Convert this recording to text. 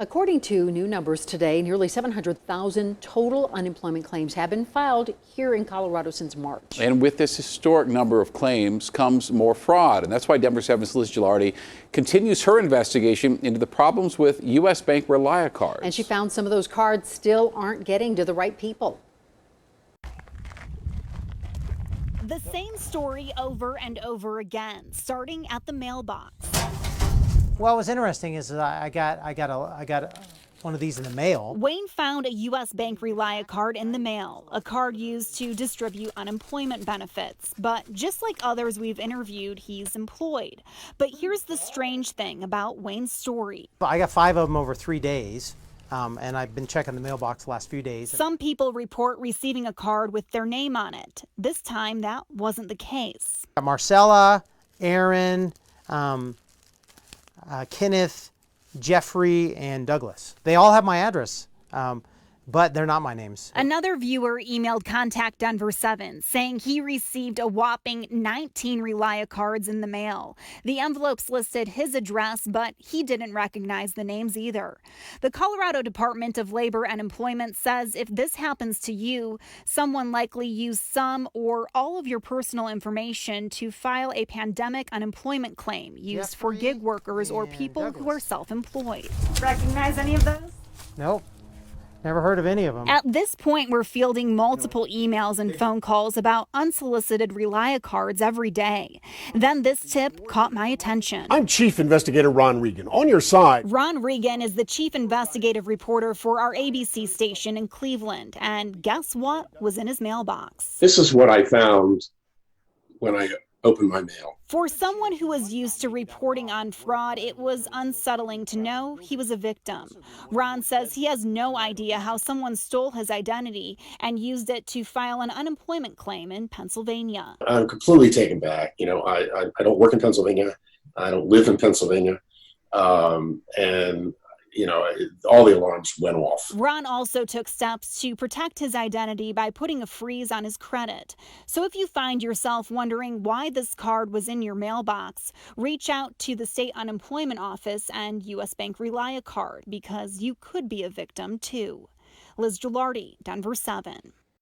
According to new numbers today, nearly 700,000 total unemployment claims have been filed here in Colorado since March. And with this historic number of claims comes more fraud. And that's why Denver 7's Liz Gilardi continues her investigation into the problems with U.S. Bank Reliacards. And she found some of those cards still aren't getting to the right people. The same story over and over again, starting at the mailbox. Well, what's interesting is I got one of these in the mail. Wayne found a U.S. Bank Reliacard in the mail, a card used to distribute unemployment benefits. But just like others we've interviewed, he's employed. But here's the strange thing about Wayne's story. I got 5 of them over 3 days, and I've been checking the mailbox the last few days. Some people report receiving a card with their name on it. This time, that wasn't the case. Marcella, Aaron, Kenneth, Jeffrey, and Douglas. They all have my address, but they're not my names. Another viewer emailed Contact Denver 7 saying he received a whopping 19 Reliacards in the mail. The envelopes listed his address, but he didn't recognize the names either. The Colorado Department of Labor and Employment says if this happens to you, someone likely used some or all of your personal information to file a pandemic unemployment claim used for gig workers or people who are self-employed. Recognize any of those? Nope. Never heard of any of them. At this point, we're fielding multiple emails and phone calls about unsolicited Reliacards every day. Then this tip caught my attention. I'm Chief Investigator Ron Regan. On your side. Ron Regan is the chief investigative reporter for our ABC station in Cleveland. And guess what was in his mailbox? This is what I found when I opened my mail. For someone who was used to reporting on fraud, it was unsettling to know he was a victim. Ron says he has no idea how someone stole his identity and used it to file an unemployment claim in Pennsylvania. I'm completely taken back. You know, I don't work in Pennsylvania. I don't live in Pennsylvania. And you know, all the alarms went off. Ron also took steps to protect his identity by putting a freeze on his credit. So if you find yourself wondering why this card was in your mailbox, reach out to the state unemployment office and U.S. Bank Reliacard because you could be a victim too. Liz Gilardi, Denver 7.